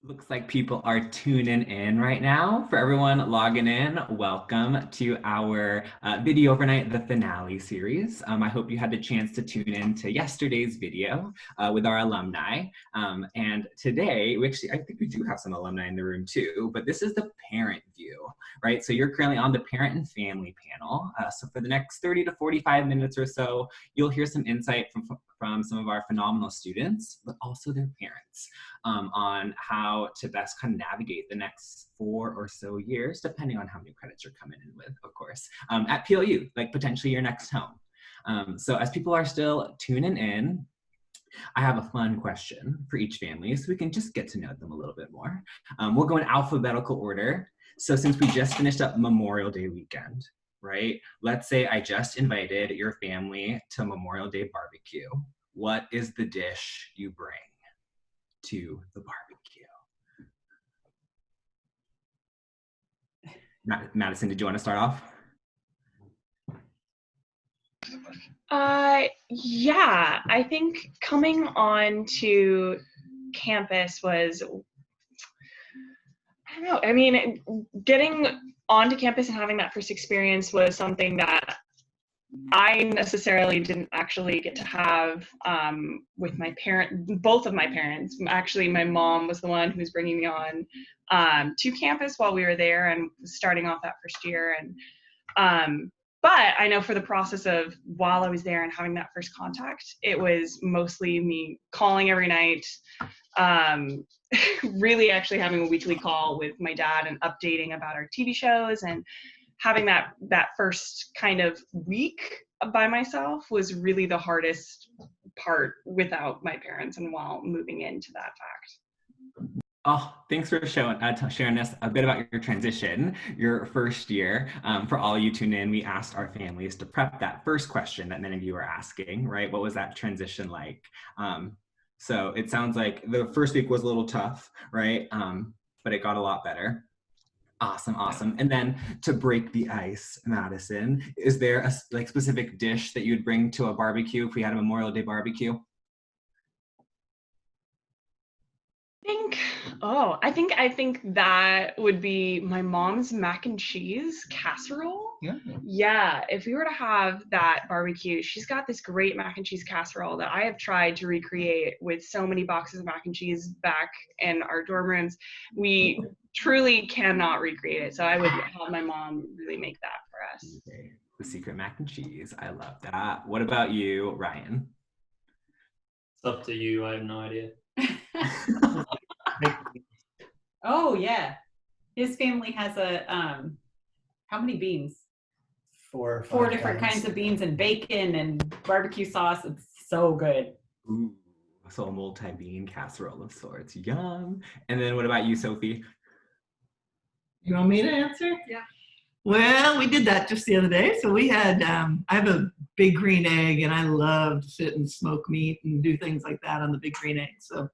Looks like people are tuning in right now. For everyone logging in, welcome to our video overnight, the finale series. I hope you had the chance to tune in to yesterday's video with our alumni. And today, I think we do have some alumni in the room too, but this is the parent view, right? So you're currently on the parent and family panel. So for the next 30 to 45 minutes or so, you'll hear some insight from some of our phenomenal students, but also their parents on how to best kind of navigate the next 4 or so years, depending on how many credits you're coming in with, of course, at PLU, like potentially your next home. So as people are still tuning in, I have a fun question for each family so we can just get to know them a little bit more. We'll go in alphabetical order. So since we just finished up Memorial Day weekend, right? Let's say I just invited your family to Memorial Day barbecue. What is the dish you bring to the barbecue? Madison, did you want to start off? Yeah, I think coming on to campus was, I don't know, I mean, getting onto campus and having that first experience was something that I necessarily didn't actually get to have with both of my parents. Actually, my mom was the one who was bringing me on to campus while we were there and starting off that first year. And but I know for the process of while I was there and having that first contact, it was mostly me calling every night, really actually having a weekly call with my dad and updating about our TV shows, and having that first kind of week by myself was really the hardest part without my parents and while moving into that fact. Oh, thanks for sharing us a bit about your transition, your first year. For all you tune in, we asked our families to prep that first question that many of you were asking, right? What was that transition like? So it sounds like the first week was a little tough, right? But it got a lot better. Awesome. And then to break the ice, Madison, is there a specific dish that you'd bring to a barbecue if we had a Memorial Day barbecue? I think that would be my mom's mac and cheese casserole. Yeah, if we were to have that barbecue, she's got this great mac and cheese casserole that I have tried to recreate with so many boxes of mac and cheese back in our dorm rooms. We truly cannot recreate it, so I would have my mom really make that for us. Okay. The secret mac and cheese. I love that. What about you, Ryan? It's up to you. I have no idea. Oh yeah, his family has a how many beans? 4 or 5 4 different kinds of beans and bacon and barbecue sauce. It's so good. Ooh, so a multi-bean casserole of sorts. Yum. And then what about you, Sophie? You want me to answer? Yeah. Well, we did that just the other day. So we had, I have a big green egg and I love to sit and smoke meat and do things like that on the big green egg. So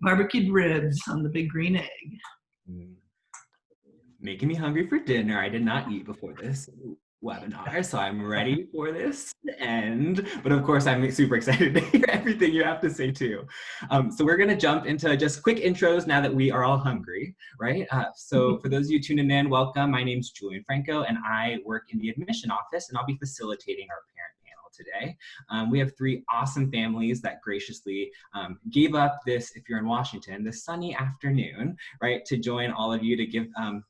barbecued ribs on the big green egg. Making me hungry for dinner. I did not eat before this webinar, so I'm ready for this to end. But of course, I'm super excited to hear everything you have to say too. So we're gonna jump into just quick intros now that we are all hungry, right? So for those of you tuning in, welcome. My name's Julian Franco, and I work in the admission office, and I'll be facilitating our parent panel today. We have 3 awesome families that graciously gave up this, if you're in Washington, this sunny afternoon, right, to join all of you to give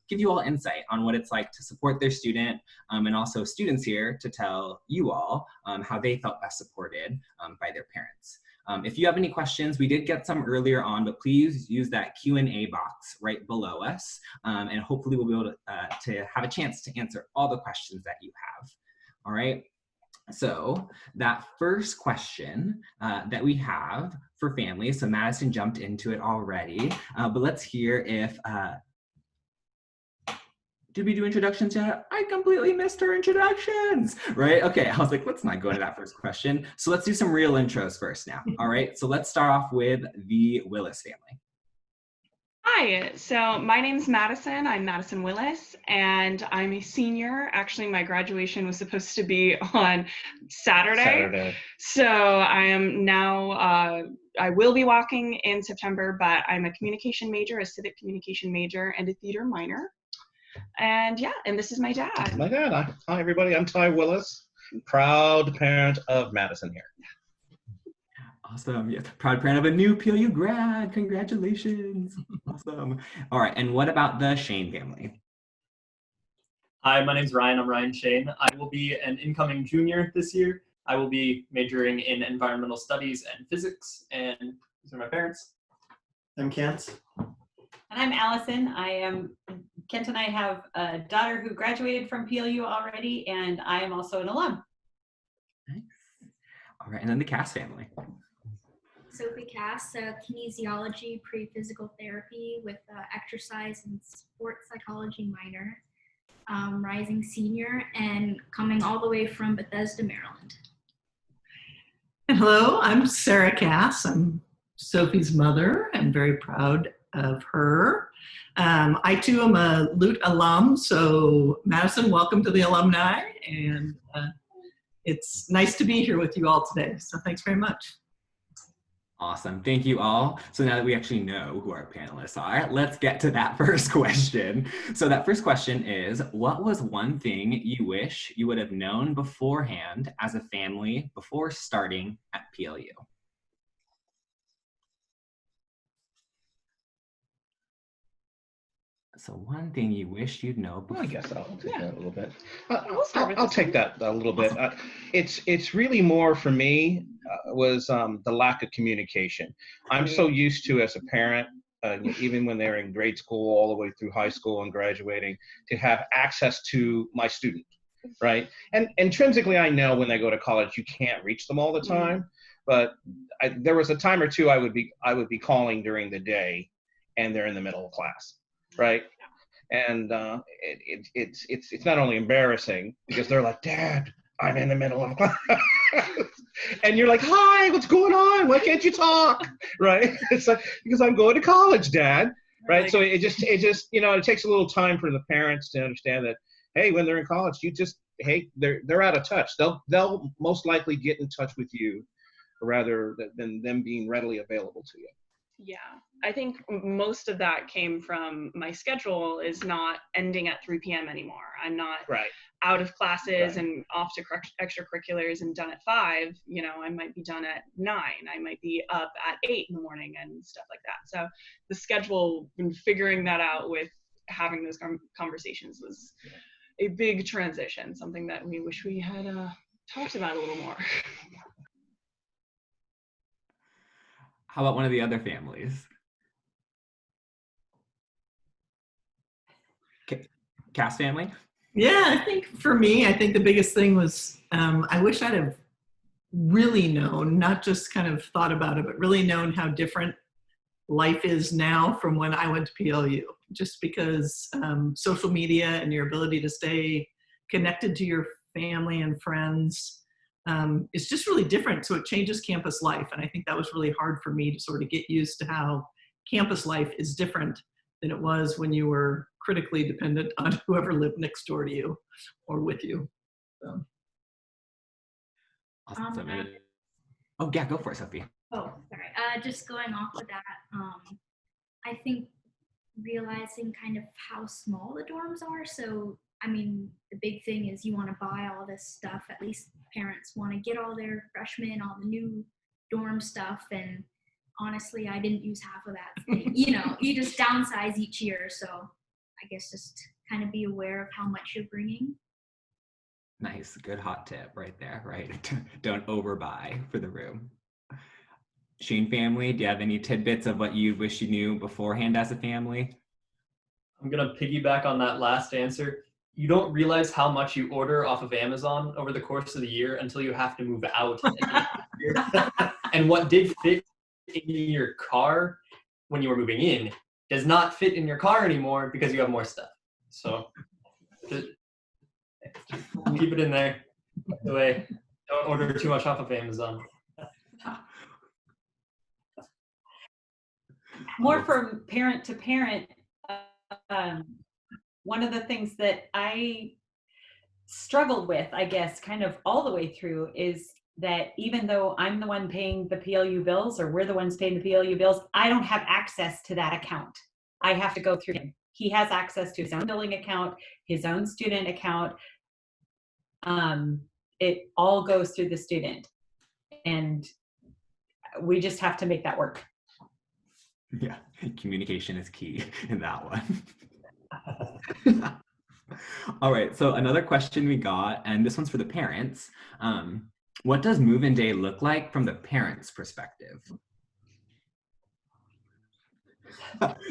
you all insight on what it's like to support their student, and also students here to tell you all how they felt best supported by their parents. If you have any questions, we did get some earlier on, but please use that Q&A box right below us, and hopefully we'll be able to have a chance to answer all the questions that you have. All right. So that first question that we have for families, so Madison jumped into it already, but let's hear if, did we do introductions yet? I completely missed our introductions, right? Okay, I was like, let's not go into that first question. So let's do some real intros first now, all right? So let's start off with the Willis family. Hi, so my name's Madison. I'm Madison Willis, and I'm a senior. Actually, my graduation was supposed to be on Saturday. So I am now, I will be walking in September, but I'm a communication major, a civic communication major, and a theater minor. And yeah, and this is my dad. My dad. Hi, everybody. I'm Ty Willis, proud parent of Madison here. Awesome. Yes. Proud parent of a new PLU grad. Congratulations. Awesome. All right. And what about the Shane family? Hi, my name's Ryan. I'm Ryan Shane. I will be an incoming junior this year. I will be majoring in environmental studies and physics, and these are my parents. I'm Kent. And I'm Allison. Kent and I have a daughter who graduated from PLU already, and I am also an alum. Nice. All right. And then the Cass family. Sophie Cass, kinesiology, pre-physical therapy with exercise and sports psychology minor, rising senior, and coming all the way from Bethesda, Maryland. Hello, I'm Sarah Cass. I'm Sophie's mother. I'm very proud of her. I too am a Lute alum, so Madison, welcome to the alumni, and it's nice to be here with you all today, so thanks very much. Awesome. Thank you all. So now that we actually know who our panelists are, let's get to that first question. So that first question is, what was one thing you wish you would have known beforehand as a family before starting at PLU? So one thing you wish you'd know before. Well, I guess I'll take that a little bit. We'll start with I'll this take one. that a little bit. It's really more for me was the lack of communication. I'm so used to, as a parent, even when they're in grade school all the way through high school and graduating, to have access to my student, right? And intrinsically, I know when they go to college, you can't reach them all the time. But there was a time or two I would be calling during the day, and they're in the middle of class, right? And it's not only embarrassing because they're like, Dad, I'm in the middle of class. And you're like, hi, what's going on? Why can't you talk? Right? It's like, because I'm going to college, Dad. Right? So it just, it takes a little time for the parents to understand that, hey, when they're in college, they're out of touch. They'll most likely get in touch with you rather than them being readily available to you. Yeah, I think most of that came from my schedule is not ending at 3 p.m. anymore. I'm not out of classes and off to extracurriculars and done at 5. I might be done at 9. I might be up at 8 in the morning and stuff like that. So the schedule and figuring that out with having those conversations was a big transition, something that we wish we had talked about a little more. How about one of the other families? Cass family? Yeah, I think for me, I think the biggest thing was I wish I'd have really known, not just kind of thought about it, but really known how different life is now from when I went to PLU. Just because social media and your ability to stay connected to your family and friends is just really different. So it changes campus life. And I think that was really hard for me to sort of get used to how campus life is different than it was when you were critically dependent on whoever lived next door to you or with you. So. Awesome. Oh yeah, go for it, Sophie. Oh, sorry. Just going off of that, I think realizing kind of how small the dorms are. So, I mean, the big thing is you want to buy all this stuff. At least parents want to get all their freshmen, all the new dorm stuff. And honestly, I didn't use half of that. You just downsize each year. So I guess just kind of be aware of how much you're bringing. Nice, good hot tip right there, right? Don't overbuy for the room. Shane family, do you have any tidbits of what you wish you knew beforehand as a family? I'm going to piggyback on that last answer. You don't realize how much you order off of Amazon over the course of the year until you have to move out. And what did fit in your car when you were moving in does not fit in your car anymore because you have more stuff. So just keep it in there. The way, don't order too much off of Amazon. more from parent to parent, one of the things that I struggled with, I guess, kind of all the way through is that even though I'm the one paying the PLU bills, or we're the ones paying the PLU bills, I don't have access to that account. I have to go through him. He has access to his own billing account, his own student account. It all goes through the student. And we just have to make that work. Yeah, communication is key in that one. All right, so another question we got, and this one's for the parents. What does move-in day look like from the parents' perspective?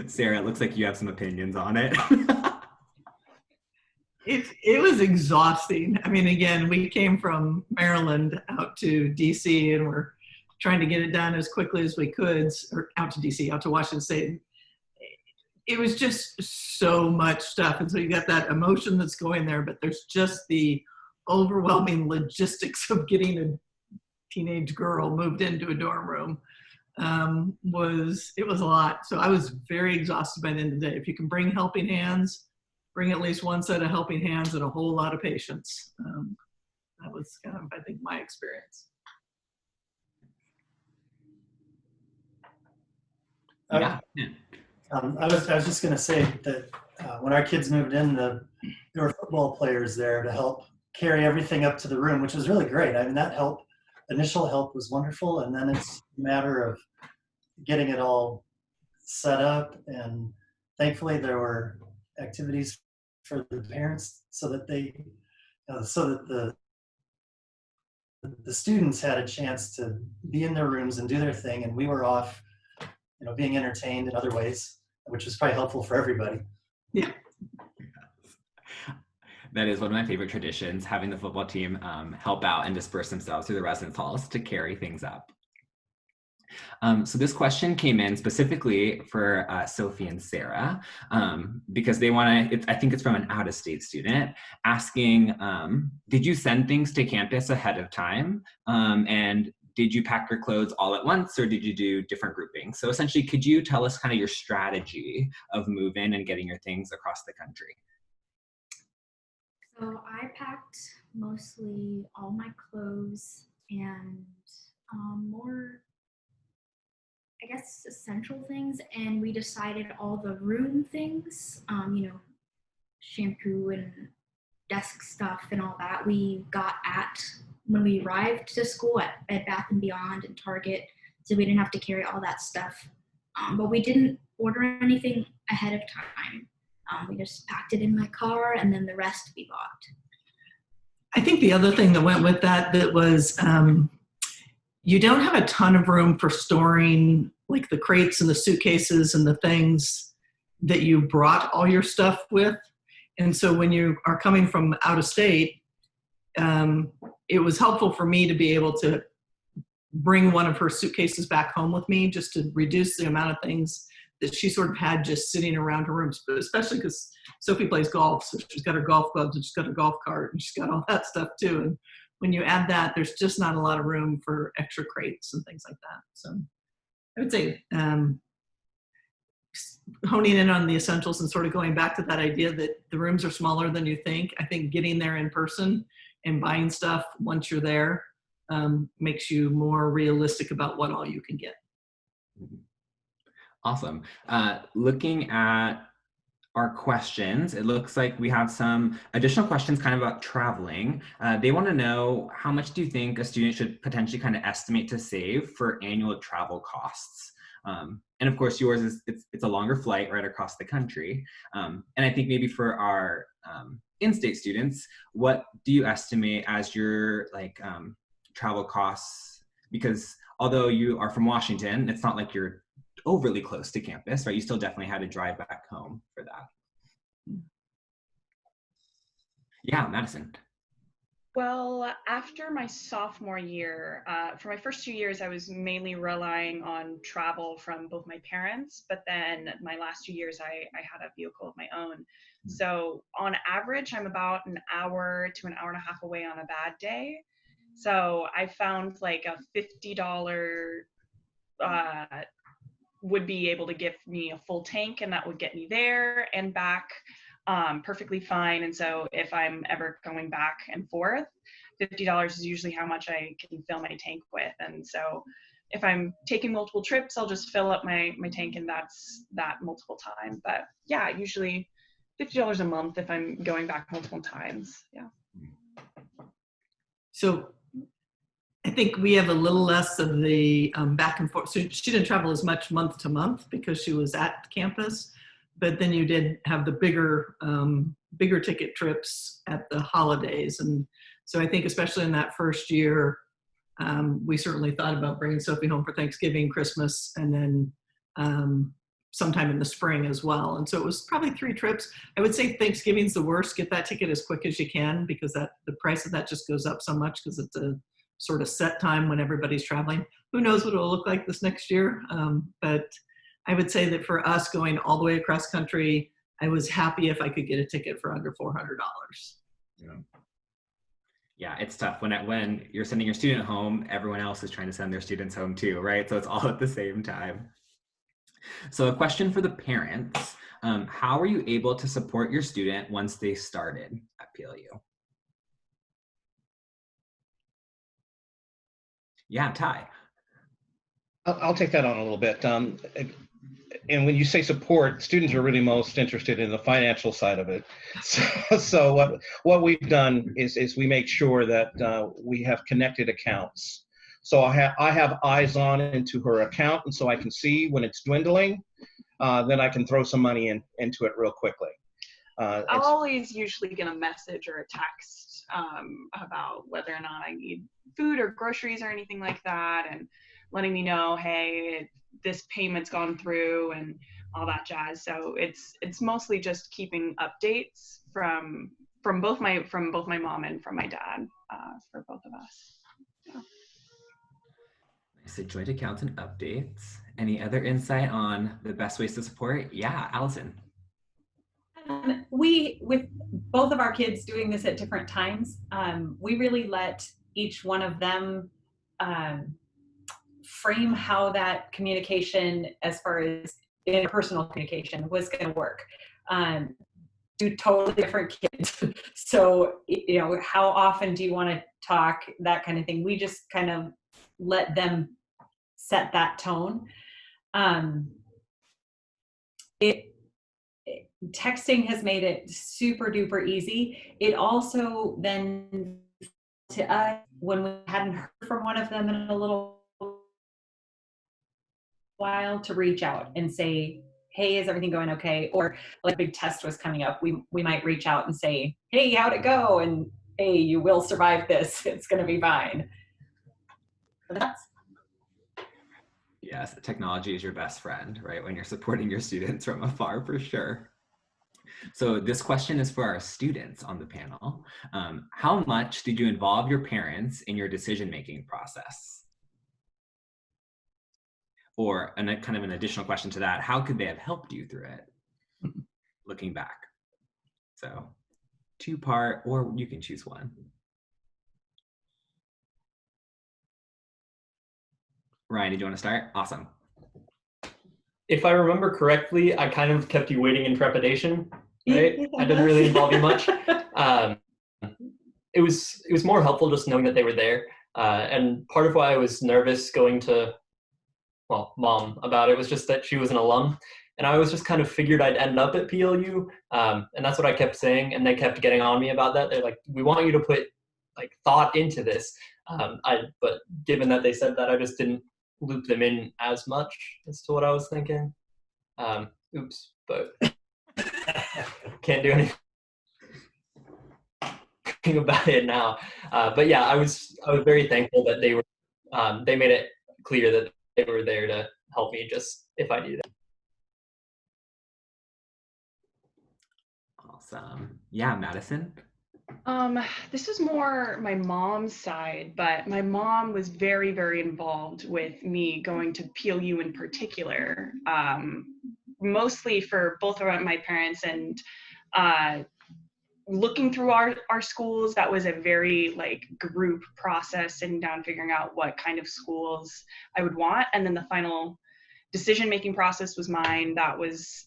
Sarah, it looks like you have some opinions on it. It was exhausting. I mean, again, we came from Maryland out to DC, and we're trying to get it done as quickly as we could, or out to DC, out to Washington State. It was just so much stuff. And so you got that emotion that's going there, but there's just the overwhelming logistics of getting a teenage girl moved into a dorm room. It was a lot. So I was very exhausted by the end of the day. If you can bring helping hands, bring at least one set of helping hands and a whole lot of patience. That was kind of, I think, my experience. Yeah. I was just going to say that when our kids moved in, there were football players there to help carry everything up to the room, which was really great. I mean, that initial help was wonderful, and then it's a matter of getting it all set up. And thankfully, there were activities for the parents so that the students had a chance to be in their rooms and do their thing, and we were off, being entertained in other ways, which was probably helpful for everybody. Yeah. That is one of my favorite traditions, having the football team help out and disperse themselves through the residence halls to carry things up. So this question came in specifically for Sophie and Sarah, because they want to, I think it's from an out-of-state student, asking, did you send things to campus ahead of time? And did you pack your clothes all at once, or did you do different groupings? So essentially, could you tell us kind of your strategy of moving and getting your things across the country? So I packed mostly all my clothes and more, I guess, essential things. And we decided all the room things, shampoo and desk stuff and all that, we got when we arrived to school at Bed Bath & Beyond and Target, so we didn't have to carry all that stuff. But we didn't order anything ahead of time. We just packed it in my car, and then the rest we bought. I think the other thing that went with that was you don't have a ton of room for storing like the crates and the suitcases and the things that you brought all your stuff with. And so when you are coming from out of state, it was helpful for me to be able to bring one of her suitcases back home with me, just to reduce the amount of things that she sort of had just sitting around her rooms, but especially because Sophie plays golf. So she's got her golf clubs and she's got her golf cart and she's got all that stuff too. And when you add that, there's just not a lot of room for extra crates and things like that. So I would say honing in on the essentials and sort of going back to that idea that the rooms are smaller than you think. I think getting there in person and buying stuff once you're there makes you more realistic about what all you can get. Awesome. Looking at our questions, it looks like we have some additional questions kind of about traveling. They want to know, how much do you think a student should potentially kind of estimate to save for annual travel costs? And of course, yours is, it's a longer flight right across the country. And I think maybe for our in-state students, what do you estimate as your travel costs? Because although you are from Washington, it's not like you're overly close to campus, right? You still definitely had to drive back home for that. Yeah, Madison. Well, after my sophomore year, for my first 2 years, I was mainly relying on travel from both my parents, but then my last 2 years, I had a vehicle of my own. So on average, I'm about an hour to an hour and a half away on a bad day. So I found like a $50 would be able to give me a full tank, and that would get me there and back perfectly fine. And so if I'm ever going back and forth, $50 is usually how much I can fill my tank with. And so if I'm taking multiple trips, I'll just fill up my tank, and that's that multiple times. But yeah, usually $50 a month if I'm going back multiple times. Yeah. So I think we have a little less of the back and forth. So she didn't travel as much month to month because she was at campus, but then you did have the bigger ticket trips at the holidays. And so I think especially in that first year, we certainly thought about bringing Sophie home for Thanksgiving, Christmas, and then sometime in the spring as well. And so it was probably 3 trips. I would say Thanksgiving's the worst. Get that ticket as quick as you can, because the price of that just goes up so much because it's a sort of set time when everybody's traveling. Who knows what it'll look like this next year. But I would say that for us going all the way across country, I was happy if I could get a ticket for under $400. Yeah, it's tough when you're sending your student home, everyone else is trying to send their students home too, right? So it's all at the same time. So a question for the parents, how were you able to support your student once they started at PLU? Yeah, Ty. I'll take that on a little bit. And when you say support, students are really most interested in the financial side of it. So what we've done is we make sure that we have connected accounts. So I have eyes on into her account, and so I can see when it's dwindling. Then I can throw some money into it real quickly. I'll always usually get a message or a text about whether or not I need food or groceries or anything like that, and letting me know, hey, this payment's gone through and all that jazz. So it's mostly just keeping updates from both my mom and from my dad, for both of us. Yeah. So joint accounts and updates. Any other insight on the best ways to support? Yeah, Allison. We, with both of our kids doing this at different times, we really let each one of them frame how that communication, as far as interpersonal communication, was going to work. Do totally different kids. So, how often do you want to talk, that kind of thing. We just kind of let them set that tone. Texting has made it super duper easy. It also then, to us, when we hadn't heard from one of them in a little while, to reach out and say, hey, is everything going okay? Or like a big test was coming up, we might reach out and say, hey, how'd it go? And hey, you will survive this. It's going to be fine. But that's... Yes, technology is your best friend, right? When you're supporting your students from afar, for sure. So this question is for our students on the panel. How much did you involve your parents in your decision-making process? Or kind of an additional question to that, how could they have helped you through it, looking back? So 2-part, or you can choose one. Ryan, did you want to start? Awesome. If I remember correctly, I kind of kept you waiting in trepidation, right? I didn't really involve you much. It was more helpful just knowing that they were there. And part of why I was nervous going to, Mom about it was just that she was an alum. And I always just kind of figured I'd end up at PLU. And that's what I kept saying. And they kept getting on me about that. They're like, we want you to put thought into this. But given that they said that, I just didn't loop them in as much as to what I was thinking. Oops, but can't do anything about it now. But yeah, I was very thankful that they made it clear that they were there to help me just if I needed it. Awesome. Yeah, Madison. This is more my mom's side, but my mom was very, very involved with me going to PLU in particular, mostly for both of my parents, and looking through our schools. That was a very group process, sitting down, figuring out what kind of schools I would want. And then the final decision-making process was mine. That was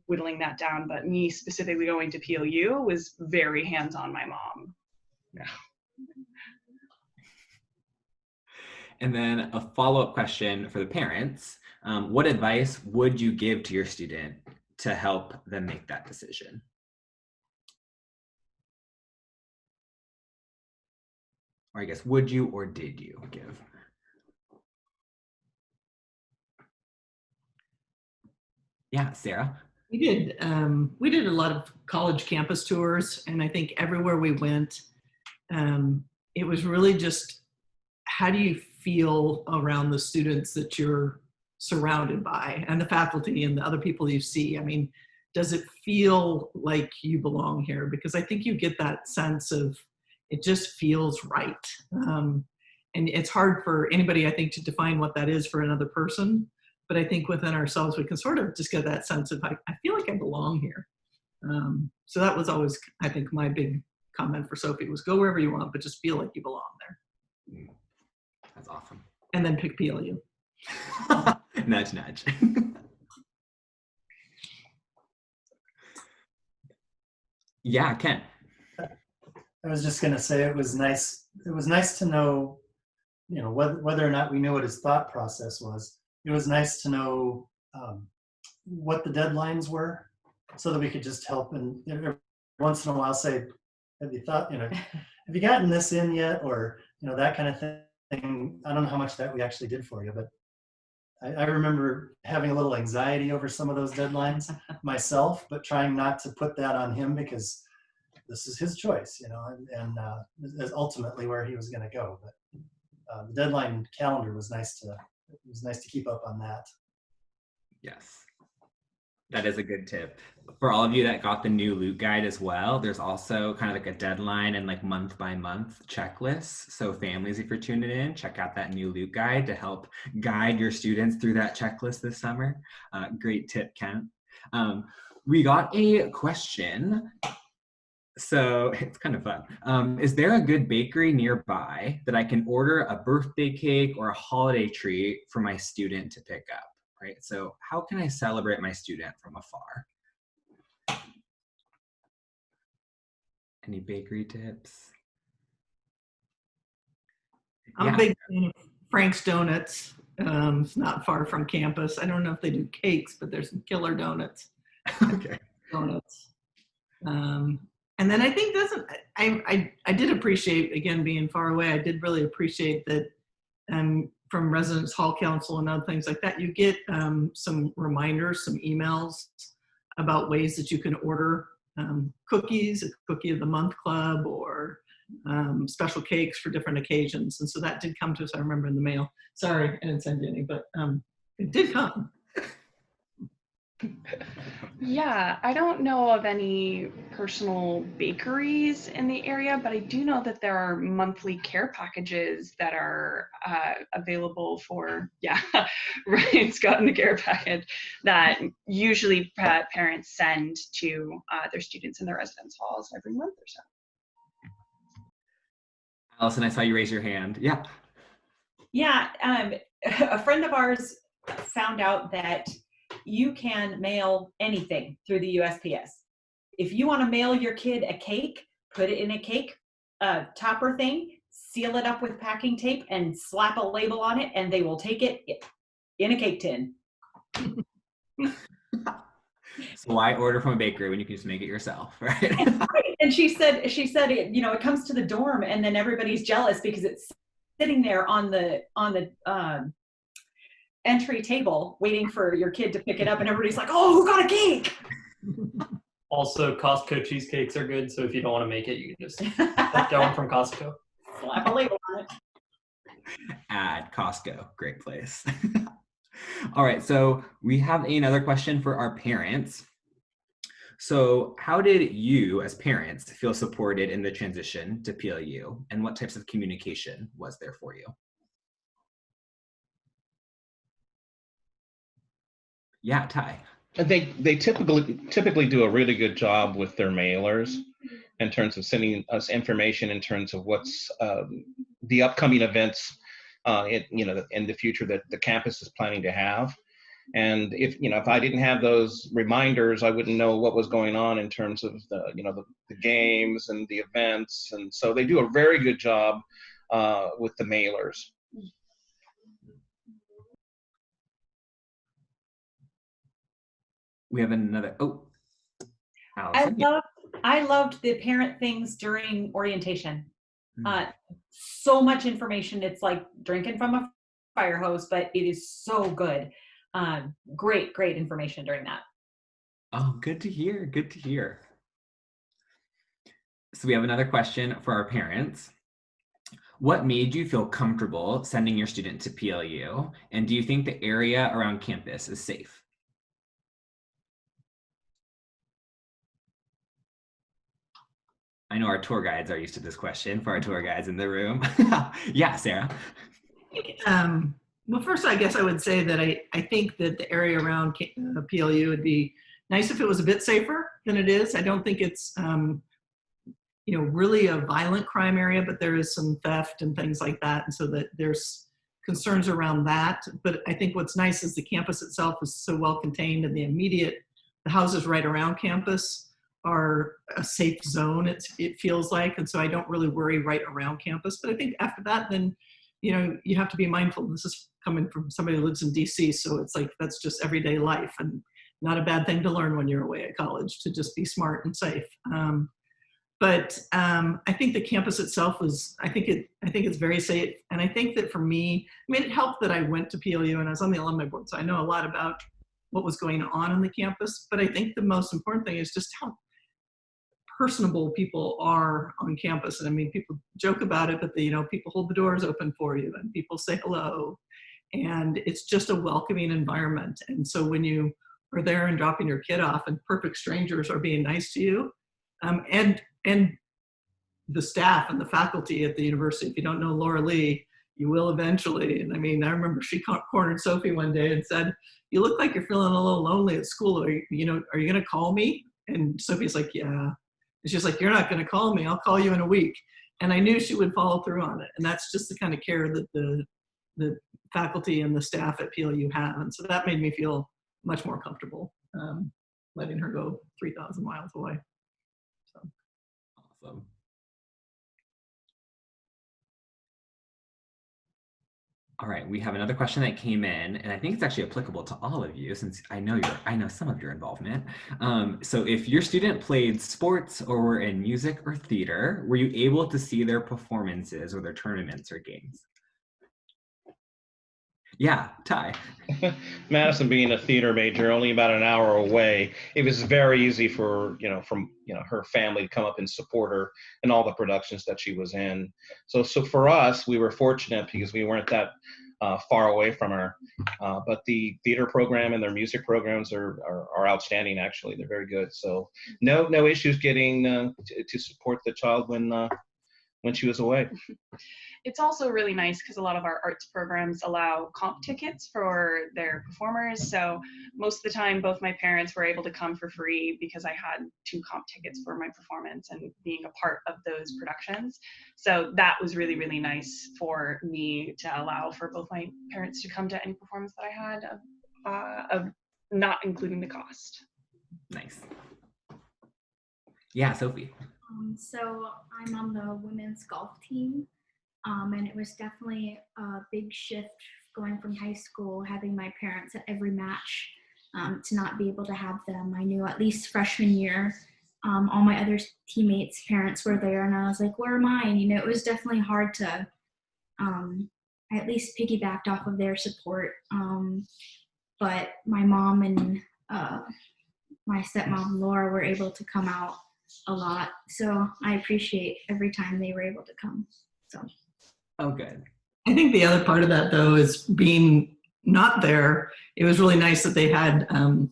whittling that down. But me specifically going to PLU was very hands-on my mom. Yeah. And then a follow-up question for the parents. What advice would you give to your student to help them make that decision? Or I guess, would you or did you give? Yeah, Sarah. We did a lot of college campus tours, and I think everywhere we went, it was really just, how do you feel around the students that you're surrounded by and the faculty and the other people you see? I mean, does it feel like you belong here? Because I think you get that sense of, it just feels right. And it's hard for anybody, I think, to define what that is for another person. But I think within ourselves, we can sort of just get that sense of, I feel like I belong here. So that was always, I think, my big comment for Sophie was, go wherever you want, but just feel like you belong there. That's awesome. And then pick PLU. Nudge, nudge. Yeah, Ken. I was just going to say it was nice to know, whether or not we knew what his thought process was. It was nice to know what the deadlines were, so that we could just help and every once in a while say, have you thought, have you gotten this in yet? Or, that kind of thing. I don't know how much that we actually did for you, but I remember having a little anxiety over some of those deadlines myself, but trying not to put that on him because this is his choice, and is ultimately where he was going to go. But the deadline calendar was nice to keep up on that. Yes, that is a good tip. For all of you that got the new Loot Guide as well, there's also kind of like a deadline and like month by month checklist. So families, if you're tuning in, check out that new Loot Guide to help guide your students through that checklist this summer. Great tip, Ken. We got a question. So it's kind of fun. Is there a good bakery nearby that I can order a birthday cake or a holiday treat for my student to pick up, right? So how can I celebrate my student from afar? Any bakery tips? I'm a big fan of Frank's Donuts. It's not far from campus. I don't know if they do cakes, but there's some killer donuts. Okay. Donuts. And then I think I did appreciate, again, being far away, I did really appreciate that from Residence Hall Council and other things like that, you get some reminders, some emails about ways that you can order cookies, a Cookie of the Month Club, or special cakes for different occasions. And so that did come to us, I remember, in the mail. Sorry, I didn't send you any, but it did come. Yeah, I don't know of any personal bakeries in the area, but I do know that there are monthly care packages that are available for, Ryan's gotten the care package that usually parents send to their students in their residence halls every month or so. Allison, I saw you raise your hand. Yeah. Yeah, a friend of ours found out that you can mail anything through the USPS. If you want to mail your kid a cake, put it in a cake topper thing, seal it up with packing tape, and slap a label on it, and they will take it in a cake tin. So why order from a bakery when you can just make it yourself, right? And she said it, it comes to the dorm, and then everybody's jealous because it's sitting there on the entry table waiting for your kid to pick it up, and everybody's like, oh, who got a cake? Also, Costco cheesecakes are good, so if you don't want to make it, you can just get one from Costco. Slap a label on it. At Costco, great place. All right, so we have another question for our parents. So how did you as parents feel supported in the transition to PLU, and what types of communication was there for you? Yeah, Ty. They typically do a really good job with their mailers in terms of sending us information in terms of what's the upcoming events in the future that the campus is planning to have. And if I didn't have those reminders, I wouldn't know what was going on in terms of the games and the events. And so they do a very good job with the mailers. We have another. Oh, Allison. I loved the parent things during orientation. So much information. It's like drinking from a fire hose, but it is so good. Great information during that. Oh, good to hear. Good to hear. So we have another question for our parents. What made you feel comfortable sending your student to PLU? And do you think the area around campus is safe? I know our tour guides are used to this question for our tour guides in the room. Yeah, Sarah. Well, first, I guess I would say that I think that the area around PLU would be nice if it was a bit safer than it is. I don't think it's, really a violent crime area, but there is some theft and things like that. And so that there's concerns around that. But I think what's nice is the campus itself is so well contained, and the houses right around campus are a safe zone, it feels like. And so I don't really worry right around campus. But I think after that, then, you have to be mindful. This is coming from somebody who lives in DC, so it's like that's just everyday life, and not a bad thing to learn when you're away at college, to just be smart and safe. But I think the campus itself I think it's very safe. And I think that for me, it helped that I went to PLU and I was on the alumni board, so I know a lot about what was going on the campus. But I think the most important thing is just how personable people are on campus. And people joke about it, but people hold the doors open for you and people say hello, and it's just a welcoming environment. And so when you are there and dropping your kid off and perfect strangers are being nice to you, and the staff and the faculty at the university, if you don't know Laura Lee, you will eventually. And I remember she cornered Sophie one day and said, "You look like you're feeling a little lonely at school. Are you going to call me?" And Sophie's like, "Yeah." And she's like, "You're not going to call me. I'll call you in a week." And I knew she would follow through on it. And that's just the kind of care that the faculty and the staff at PLU have. And so that made me feel much more comfortable letting her go 3,000 miles away. So. Awesome. All right, we have another question that came in, and I think it's actually applicable to all of you, since I know some of your involvement. So if your student played sports or were in music or theater, were you able to see their performances or their tournaments or games? Yeah, Ty. Madison being a theater major, only about an hour away, it was very easy for, her family to come up and support her in all the productions that she was in. So for us, we were fortunate because we weren't that far away from her. But the theater program and their music programs are outstanding, actually. They're very good. So no issues getting to support the child when she was away. It's also really nice because a lot of our arts programs allow comp tickets for their performers. So most of the time, both my parents were able to come for free because I had 2 comp tickets for my performance and being a part of those productions. So that was really, really nice for me to allow for both my parents to come to any performance that I had, of not including the cost. Nice. Yeah, Sophie. So I'm on the women's golf team. And it was definitely a big shift going from high school, having my parents at every match, to not be able to have them. I knew at least freshman year, all my other teammates' parents were there, and I was like, where are mine? It was definitely hard to I at least piggybacked off of their support. But my mom and my stepmom, Laura, were able to come out a lot. So I appreciate every time they were able to come. So. Oh, good. I think the other part of that, though, is being not there. It was really nice that they had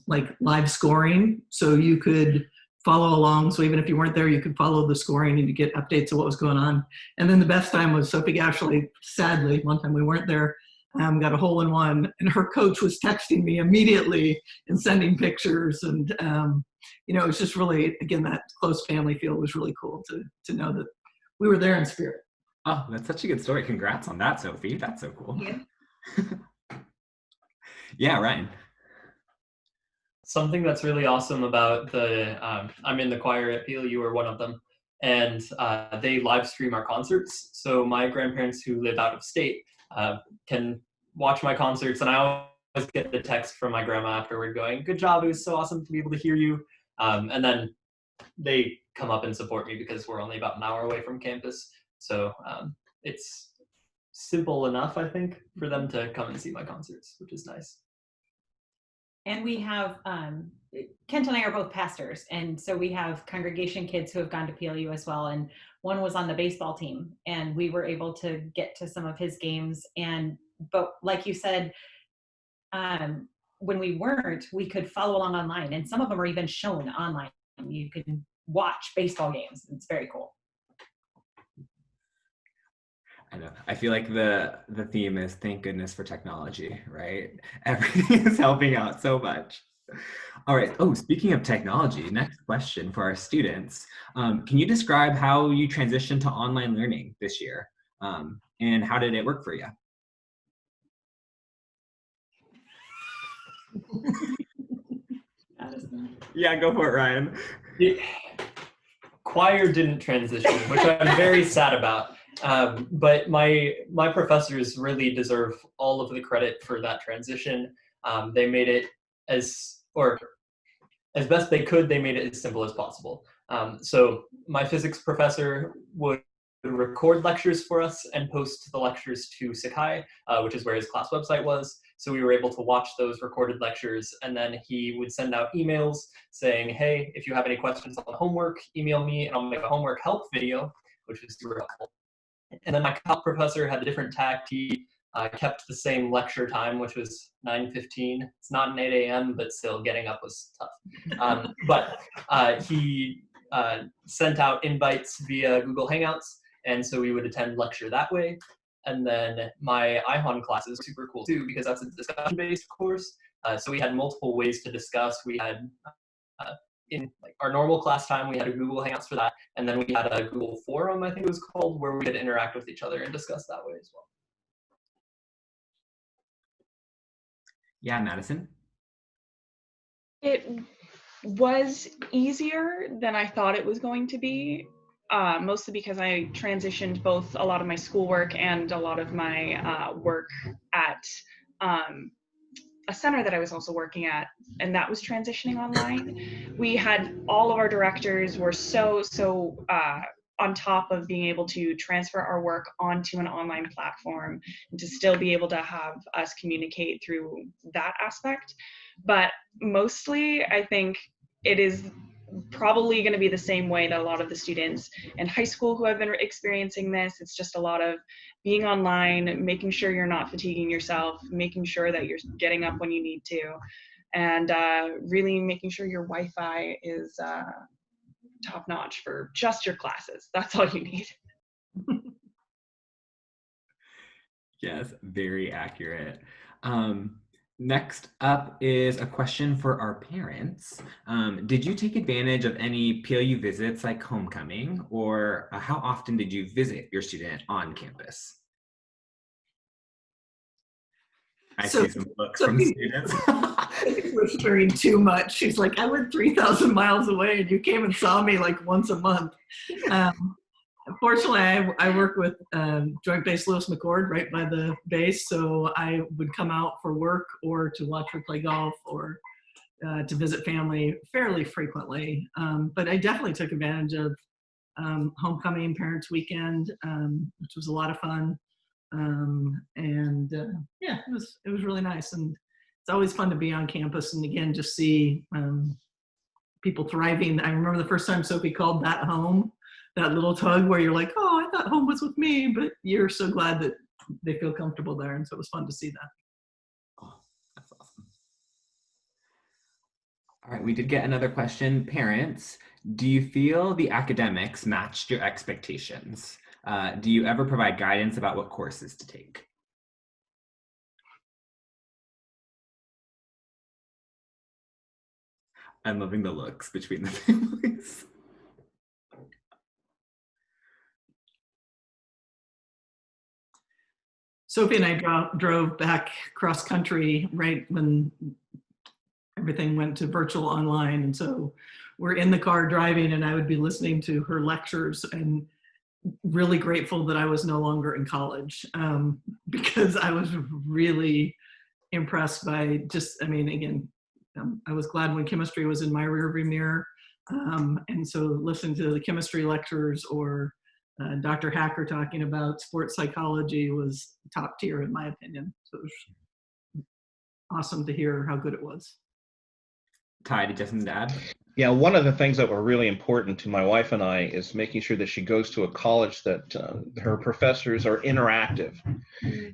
live scoring, so you could follow along. So even if you weren't there, you could follow the scoring and you get updates of what was going on. And then the best time was Sophie Gashley, sadly, one time we weren't there, got a hole in one, and her coach was texting me immediately and sending pictures. And, it's just really, again, that close family feel was really cool to know that we were there in spirit. Oh, that's such a good story. Congrats on that, Sophie. That's so cool. Yeah. Yeah, Ryan. something that's really awesome about I'm in the choir at PLU, or one of them, and they live stream our concerts. So my grandparents who live out of state can watch my concerts, and I always get the text from my grandma afterward going, "Good job, it was so awesome to be able to hear you." And then they come up and support me because we're only about an hour away from campus. So it's simple enough, I think, for them to come and see my concerts, which is nice. And we have, Kent and I are both pastors, and so we have congregation kids who have gone to PLU as well. And one was on the baseball team, and we were able to get to some of his games. But like you said, when we weren't, we could follow along online, and some of them are even shown online. You can watch baseball games. It's very cool. I know. I feel like the theme is thank goodness for technology, right? Everything is helping out so much. All right. Oh, speaking of technology, next question for our students. Can you describe how you transitioned to online learning this year? And how did it work for you? Yeah, go for it, Ryan. Choir didn't transition, which I'm very sad about. But my professors really deserve all of the credit for that transition. They made it as best they could, they made it as simple as possible. So my physics professor would record lectures for us and post the lectures to Sakai, which is where his class website was. So we were able to watch those recorded lectures, and then he would send out emails saying, "Hey, if you have any questions on homework, email me and I'll make a homework help video," which was super helpful. And then my calc professor had a different tact. He kept the same lecture time, which was 9:15. It's not an 8 a.m., but still getting up was tough. But he sent out invites via Google Hangouts, and so we would attend lecture that way. And then my IHON classes were super cool too, because that's a discussion-based course. So we had multiple ways to discuss. We had in like our normal class time, we had a Google Hangouts for that, and then we had a Google Forum, I think it was called, where we could interact with each other and discuss that way as well. Yeah, Madison? It was easier than I thought it was going to be, mostly because I transitioned both a lot of my schoolwork and a lot of my work at a center that I was also working at, and that was transitioning online. We had all of our directors were so on top of being able to transfer our work onto an online platform and to still be able to have us communicate through that aspect. But mostly, I think it is probably going to be the same way that a lot of the students in high school who have been experiencing this. It's just a lot of being online, making sure you're not fatiguing yourself, making sure that you're getting up when you need to, and really making sure your Wi-Fi is top notch for just your classes. That's all you need. Yes, very accurate. Next up is a question for our parents. Did you take advantage of any PLU visits like homecoming, or how often did you visit your student on campus? I see some looks from students. We're stirring too much. She's like, I went 3,000 miles away and you came and saw me like once a month. Unfortunately, I work with Joint Base Lewis McChord right by the base, so I would come out for work or to watch her play golf or to visit family fairly frequently. But I definitely took advantage of homecoming parents weekend, which was a lot of fun. Yeah, it was really nice, and it's always fun to be on campus and again just see people thriving. I remember the first time Sophie called that home, that little tug where you're like, oh, I thought home was with me, but you're so glad that they feel comfortable there, and so it was fun to see that. Oh, that's awesome. All right, we did get another question. Parents, do you feel the academics matched your expectations? Do you ever provide guidance about what courses to take? I'm loving the looks between the families. Sophie and I drove back cross country right when everything went to virtual online. And so we're in the car driving and I would be listening to her lectures and really grateful that I was no longer in college, because I was really impressed by just, I mean, again, I was glad when chemistry was in my rearview mirror. And so listening to the chemistry lectures or Dr. Hacker talking about sports psychology was top tier in my opinion. So it was awesome to hear how good it was. Ty, did you have something to add? Yeah, one of the things that were really important to my wife and I is making sure that she goes to a college that her professors are interactive.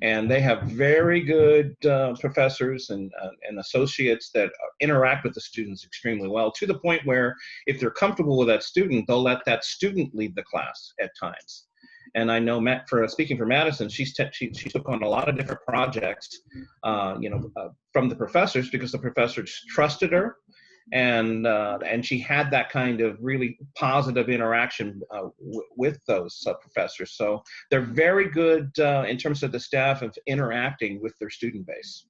And they have very good professors and associates that interact with the students extremely well, to the point where if they're comfortable with that student, they'll let that student lead the class at times. And I know, speaking for Madison, she took on a lot of different projects, from the professors, because the professors trusted her. And she had that kind of really positive interaction with those professors. So they're very good in terms of the staff of interacting with their student base.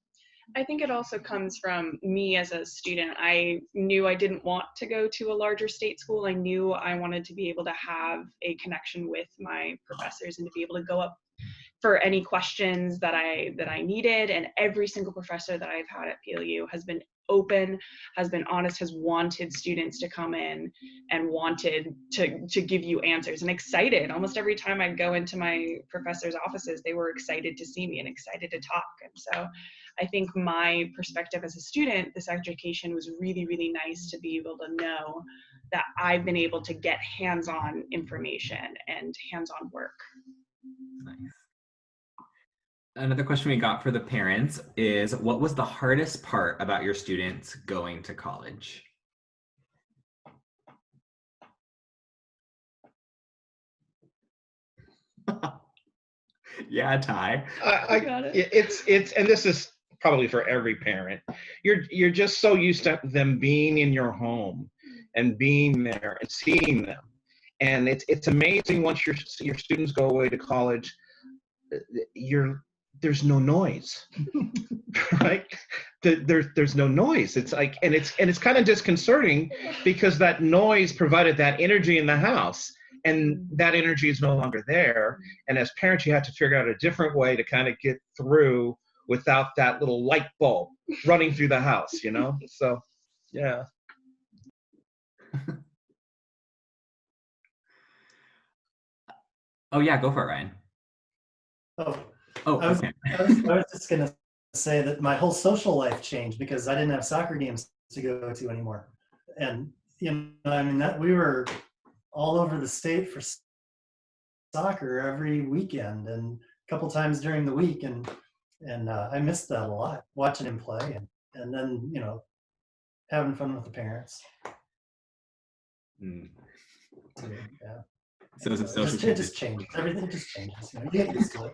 I think it also comes from me as a student. I knew I didn't want to go to a larger state school. I knew I wanted to be able to have a connection with my professors and to be able to go up for any questions that I needed. And every single professor that I've had at PLU has been open, has been honest, has wanted students to come in and wanted to give you answers and excited. Almost every time I'd go into my professors' offices, they were excited to see me and excited to talk. And so I think my perspective as a student, this education was really, really nice to be able to know that I've been able to get hands-on information and hands-on work. Nice. Another question we got for the parents is, what was the hardest part about your students going to college? Yeah, Ty. I got it. It's and this is probably for every parent. You're just so used to them being in your home and being there and seeing them. And it's amazing once your students go away to college, there's no noise, right? There's no noise. It's like, and it's kind of disconcerting because that noise provided that energy in the house, and that energy is no longer there. And as parents, you have to figure out a different way to kind of get through without that little light bulb running through the house, you know? So, yeah. Oh yeah, go for it, Ryan. I was, okay. I was just going to say that my whole social life changed because I didn't have soccer games to go to anymore. And, I mean, we were all over the state for soccer every weekend and a couple times during the week. And I missed that a lot, watching him play and then, having fun with the parents. So, yeah. So it's a social it just changes. Everything just changes. You get used to it.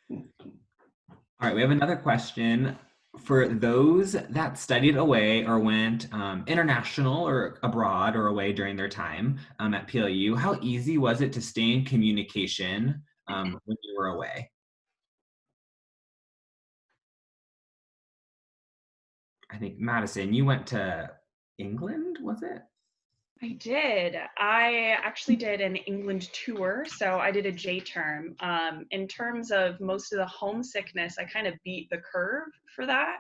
All right, we have another question. For those that studied away or went international or abroad or away during their time at PLU, how easy was it to stay in communication when you were away? I think, Madison, you went to England, was it? I did. I actually did an England tour, so I did a J term. In terms of most of the homesickness, I kind of beat the curve for that.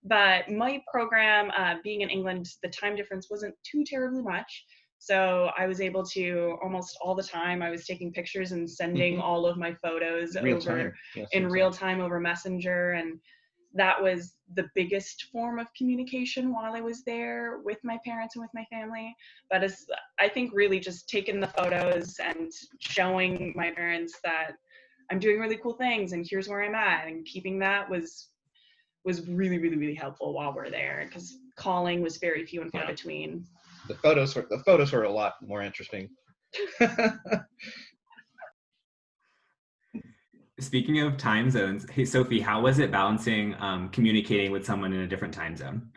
But my program, being in England, the time difference wasn't too terribly much. So I was able to, almost all the time, I was taking pictures and sending all of my photos in real time over Messenger. And that was the biggest form of communication while I was there with my parents and with my family. But I think really just taking the photos and showing my parents that I'm doing really cool things and here's where I'm at, and keeping that was really, really, really helpful while we're there, because calling was very few and far between. The photos were a lot more interesting. Speaking of time zones, hey, Sophie, how was it balancing communicating with someone in a different time zone?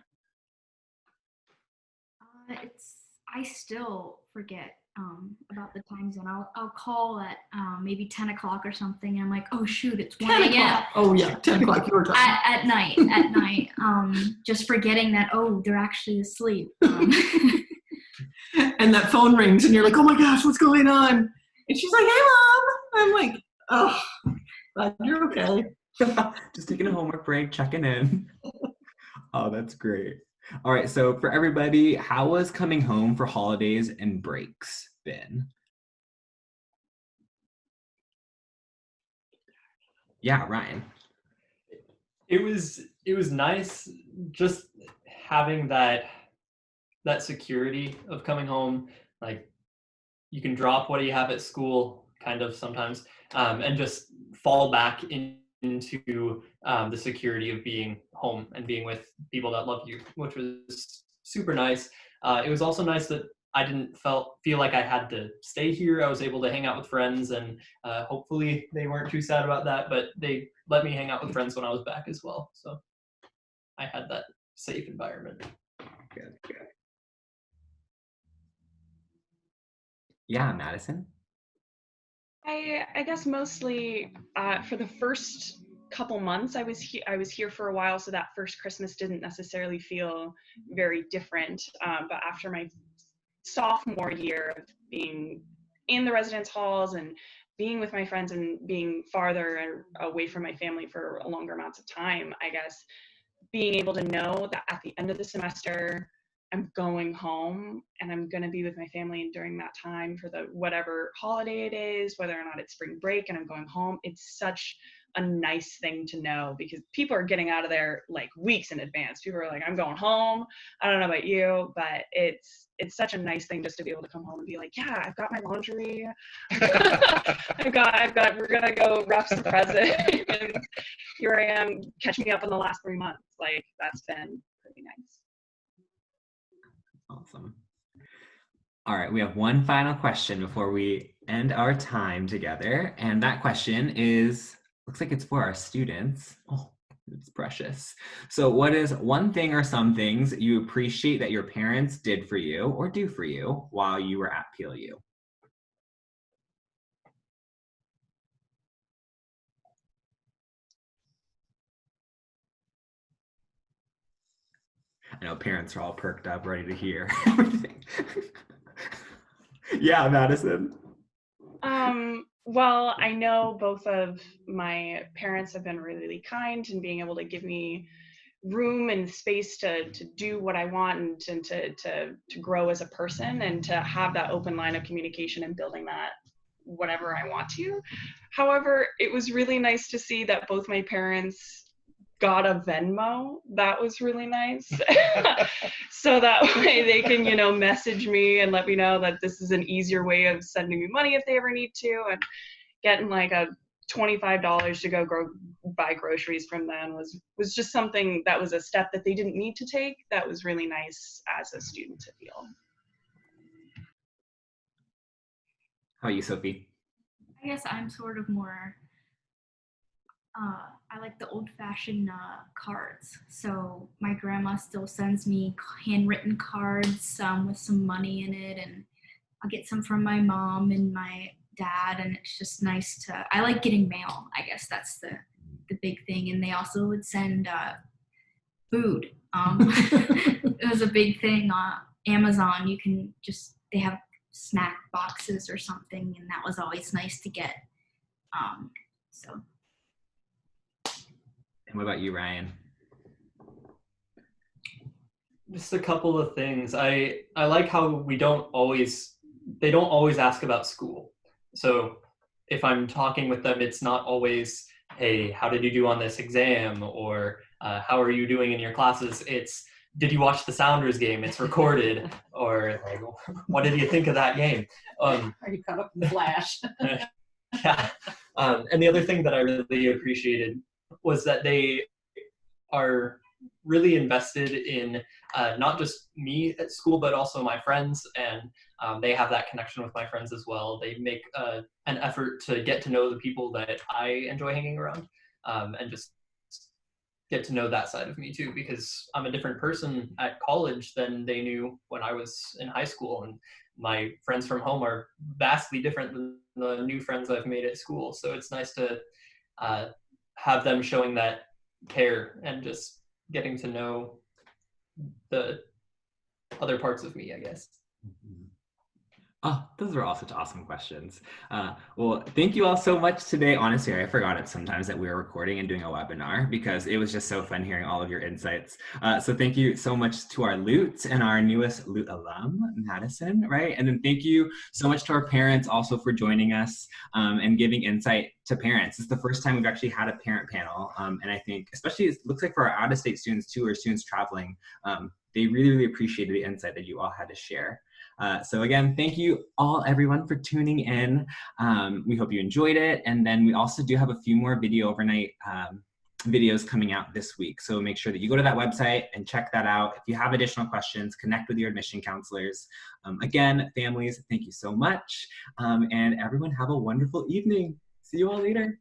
I still forget about the time zone. I'll call at maybe 10 o'clock or something, and I'm like, oh shoot, it's 10 1 a.m. o'clock. Oh yeah, 10 o'clock you were talking. At night, just forgetting that, oh, they're actually asleep. And that phone rings and you're like, oh my gosh, what's going on? And she's like, hey mom. I'm like, oh, glad you're okay. Just taking a homework break, checking in. Oh, that's great. All right, so for everybody, how was coming home for holidays and breaks been? Yeah, Ryan. It was nice just having that security of coming home. Like, you can drop what you have at school kind of sometimes, and just fall back into the security of being home and being with people that love you, which was super nice. It was also nice that I didn't feel like I had to stay here. I was able to hang out with friends, and hopefully they weren't too sad about that, but they let me hang out with friends when I was back as well. So I had that safe environment. Good. Yeah, Madison? I guess mostly for the first couple months I was here for a while, so that first Christmas didn't necessarily feel very different. But after my sophomore year of being in the residence halls and being with my friends and being farther and away from my family for longer amounts of time, I guess being able to know that at the end of the semester I'm going home and I'm going to be with my family during that time for the whatever holiday it is, whether or not it's spring break, and I'm going home. It's such a nice thing to know, because people are getting out of there like weeks in advance. People are like, I'm going home. I don't know about you, but it's such a nice thing just to be able to come home and be like, yeah, I've got my laundry. I've got, we're going to go wrap some presents. And here I am, catch me up in the last 3 months. Like, that's been pretty nice. Awesome. All right, we have one final question before we end our time together. And that question looks like it's for our students. Oh, it's precious. So what is one thing or some things you appreciate that your parents did for you or do for you while you were at PLU? I know parents are all perked up, ready to hear everything. Yeah, Madison. Well, I know both of my parents have been really kind in being able to give me room and space to do what I want and to grow as a person, and to have that open line of communication and building that whatever I want to. However, it was really nice to see that both my parents got a Venmo. That was really nice. So that way they can, message me and let me know that this is an easier way of sending me money if they ever need to, and getting like a $25 to go buy groceries from them was just something that was a step that they didn't need to take. That was really nice as a student to feel. How are you, Sophie? I guess I'm sort of more, I like the old-fashioned cards. So my grandma still sends me handwritten cards with some money in it, and I'll get some from my mom and my dad, and it's just nice I like getting mail. I guess that's the big thing. And they also would send food. It was a big thing on Amazon. They have snack boxes or something, and that was always nice to get. So. And what about you, Ryan? Just a couple of things. I like how they don't always ask about school. So if I'm talking with them, it's not always, hey, how did you do on this exam? Or how are you doing in your classes? It's, did you watch the Sounders game? It's recorded. Or like, what did you think of that game? Are you caught up in the Flash? Yeah. And the other thing that I really appreciated was that they are really invested in not just me at school, but also my friends, and they have that connection with my friends as well. They make an effort to get to know the people that I enjoy hanging around, and just get to know that side of me too, because I'm a different person at college than they knew when I was in high school, and my friends from home are vastly different than the new friends I've made at school. So it's nice to have them showing that care and just getting to know the other parts of me, I guess. Oh, those are all such awesome questions. Well, thank you all so much today. Honestly, I forgot it sometimes that we were recording and doing a webinar because it was just so fun hearing all of your insights. So thank you so much to our Lute and our newest Lute alum, Madison, right? And then thank you so much to our parents also for joining us and giving insight to parents. It's the first time we've actually had a parent panel. And I think, especially it looks like for our out-of-state students too, or students traveling, they really, really appreciated the insight that you all had to share. So again, thank you all, everyone, for tuning in. We hope you enjoyed it. And then we also do have a few more video overnight videos coming out this week. So make sure that you go to that website and check that out. If you have additional questions, connect with your admission counselors. Again, families, thank you so much. And everyone have a wonderful evening. See you all later.